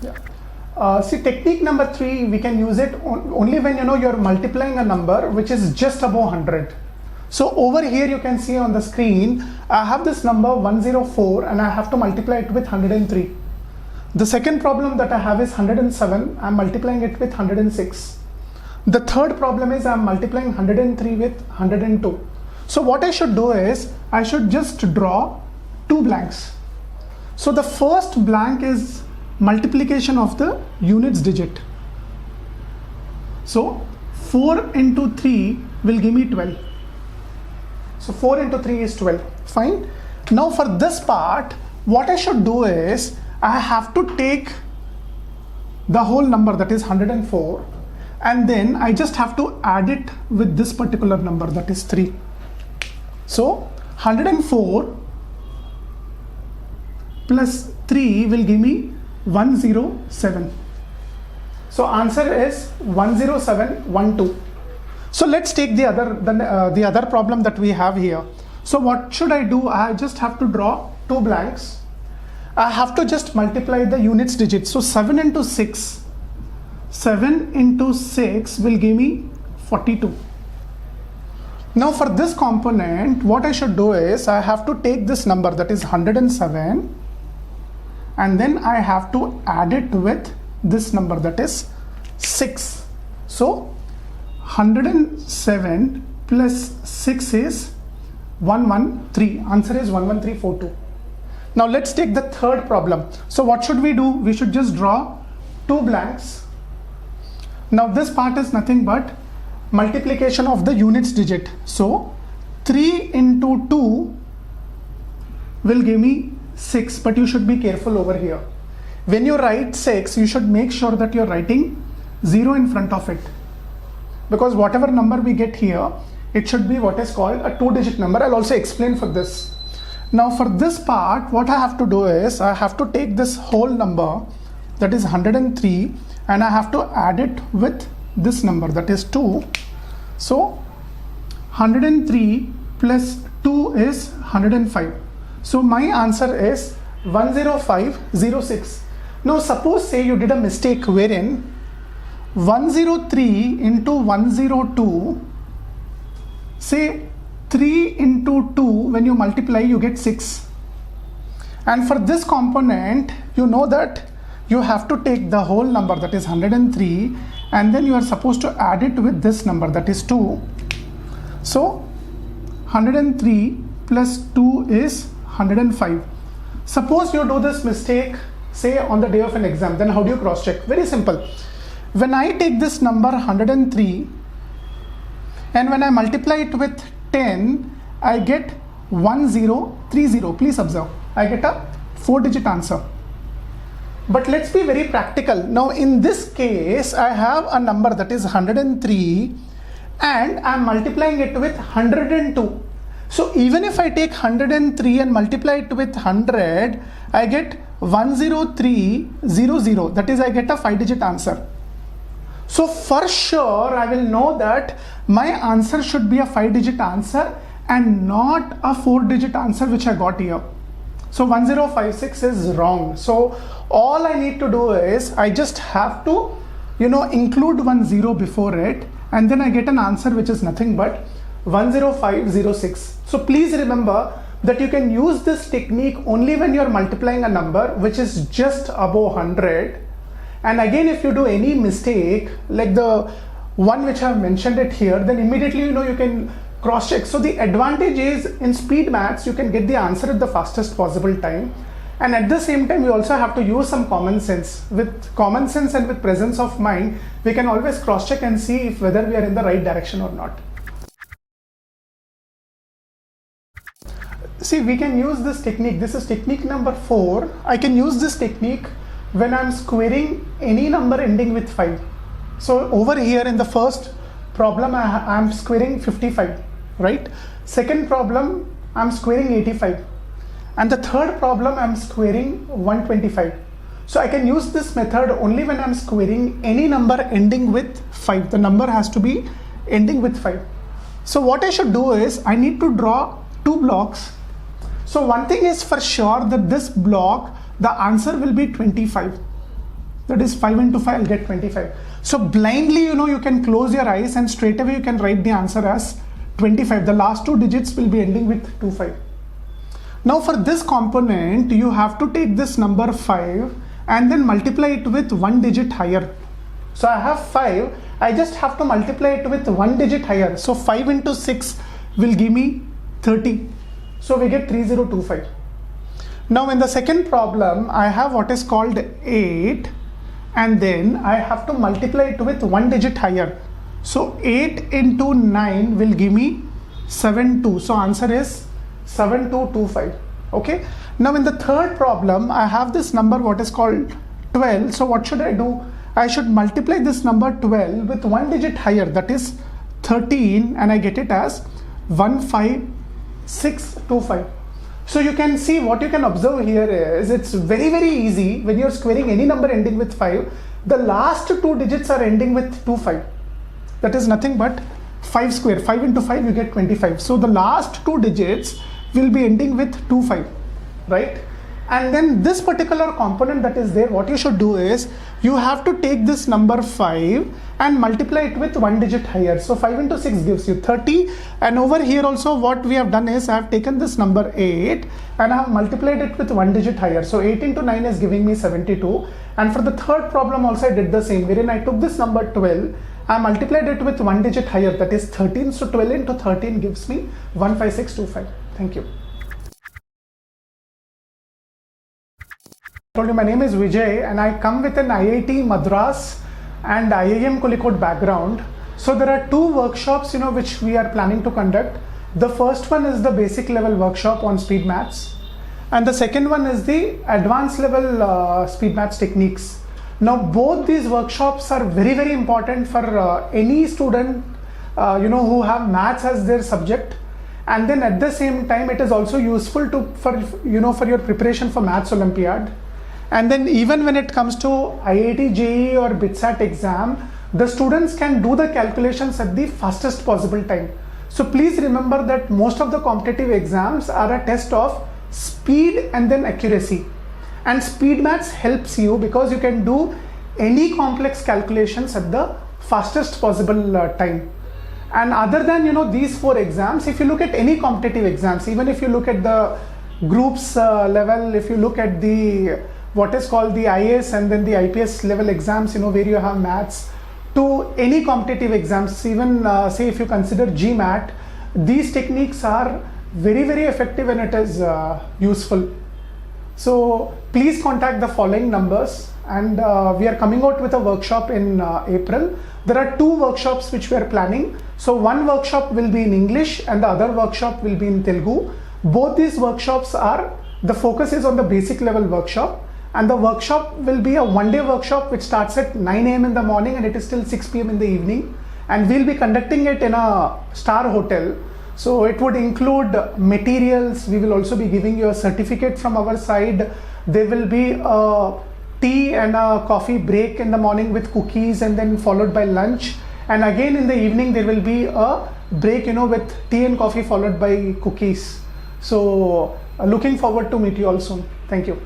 Yeah. See, technique number 3, we can use it only when you're multiplying a number which is just above 100. So over here you can see on the screen, I have this number 104 and I have to multiply it with 103. The second problem that I have is 107, I'm multiplying it with 106. The third problem is I'm multiplying 103 with 102. So what I should do is, I should just draw two blanks. So the first blank is multiplication of the units digit. So 4 into 3 will give me 12. So 4 into 3 is 12. Fine. Now for this part, what I should do is, I have to take the whole number, that is 104, and then I just have to add it with this particular number, that is 3. So 104 plus 3 will give me 107. So answer is 10712. So let's take the other problem that we have here. So what should I do? I just have to draw two blanks. I have to just multiply the units digits. So 7 into 6 will give me 42. Now for this component, what I should do is, I have to take this number, that is 107, and then I have to add it with this number, that is 6. So 107 plus 6 is 113. Answer is 11342. Now let's take the third problem. So what should we do? We should just draw two blanks. Now this part is nothing but multiplication of the units digit. So 3 into 2 will give me 6, but you should be careful over here. When you write 6, you should make sure that you're writing 0 in front of it, because whatever number we get here, it should be what is called a 2-digit number. I'll also explain for this. Now for this part, what I have to do is, I have to take this whole number, that is 103, and I have to add it with this number, that is 2. So 103 plus 2 is 105. So my answer is 10506. Now suppose say you did a mistake wherein 103 into 102, say 3 into 2, when you multiply you get 6. And for this component, you know that you have to take the whole number, that is 103, and then you are supposed to add it with this number, that is 2. So 103 plus 2 is 105. Suppose you do this mistake, say on the day of an exam, then how do you cross check? Very simple. When I take this number 103 and when I multiply it with 10, I get 1030. Please observe, I get a 4-digit answer. But let's be very practical. Now in this case, I have a number that is 103 and I'm multiplying it with 102. So even if I take 103 and multiply it with 100, I get 10300. That is, I get a 5-digit answer. So for sure, I will know that my answer should be a 5-digit answer and not a 4-digit answer which I got here. So 1056 is wrong. So all I need to do is, I just have to include 10 before it, and then I get an answer which is nothing but 10506. So please remember that you can use this technique only when you are multiplying a number which is just above 100. And again, if you do any mistake like the one which I have mentioned it here, then immediately you can cross check. So the advantage is, in speed maths, you can get the answer at the fastest possible time, and at the same time you also have to use some common sense. With common sense and with presence of mind, we can always cross check and see if whether we are in the right direction or not. See, we can use this technique. This is technique number 4. I can use this technique when I'm squaring any number ending with 5. So over here in the first problem, I'm squaring 55, right? Second problem, I'm squaring 85. And the third problem, I'm squaring 125. So I can use this method only when I'm squaring any number ending with 5. The number has to be ending with 5. So what I should do is, I need to draw two blocks. So one thing is for sure, that this block, the answer will be 25. That is 5 into 5, I'll get 25. So blindly, you can close your eyes and straight away you can write the answer as 25. The last two digits will be ending with 25. Now for this component, you have to take this number 5 and then multiply it with one digit higher. So I have 5, I just have to multiply it with one digit higher. So 5 into 6 will give me 30. So we get 3025. Now in the second problem, I have what is called 8, and then I have to multiply it with one digit higher. So 8 into 9 will give me 72. So answer is 7225. Okay. Now in the third problem, I have this number what is called 12. So what should I do? I should multiply this number 12 with one digit higher, that is 13, and I get it as 15625. So you can see, what you can observe here is it's very easy. When you're squaring any number ending with 5, the last two digits are ending with 25. That is nothing but 5 square. 5 into 5 you get 25. So the last two digits will be ending with 25, right? And then this particular component that is there, what you should do is you have to take this number 5 and multiply it with one digit higher. So 5 into 6 gives you 30, and over here also what we have done is I have taken this number 8 and I have multiplied it with one digit higher. So 8 into 9 is giving me 72, and for the third problem also I did the same, wherein I took this number 12, I multiplied it with one digit higher, that is 13. So 12 into 13 gives me 15625. Thank you. I told you my name is Vijay and I come with an IIT Madras and IIM Kozhikode background. So there are two workshops which we are planning to conduct. The first one is the basic level workshop on speed maths, and the second one is the advanced level speed maths techniques. Now both these workshops are very important for any student who have maths as their subject, and then at the same time it is also useful for your preparation for maths Olympiad. And then even when it comes to IIT JEE or BITSAT exam, the students can do the calculations at the fastest possible time. So please remember that most of the competitive exams are a test of speed and then accuracy. And speed maths helps you because you can do any complex calculations at the fastest possible time. And other than these four exams, if you look at any competitive exams, even if you look at the groups level, if you look at the what is called the IAS and then the IPS level exams, where you have maths, to any competitive exams, even say if you consider GMAT, these techniques are very effective and it is useful. So please contact the following numbers, and we are coming out with a workshop in April. There are two workshops which we are planning. So one workshop will be in English and the other workshop will be in Telugu. Both these workshops the focus is on the basic level workshop, and the workshop will be a one-day workshop which starts at 9 AM in the morning and it is till 6 PM in the evening, and we'll be conducting it in a star hotel. So it would include materials. We will also be giving you a certificate from our side. There will be a tea and a coffee break in the morning with cookies, and then followed by lunch, and again in the evening there will be a break with tea and coffee followed by cookies. So looking forward to meet you all soon. Thank you.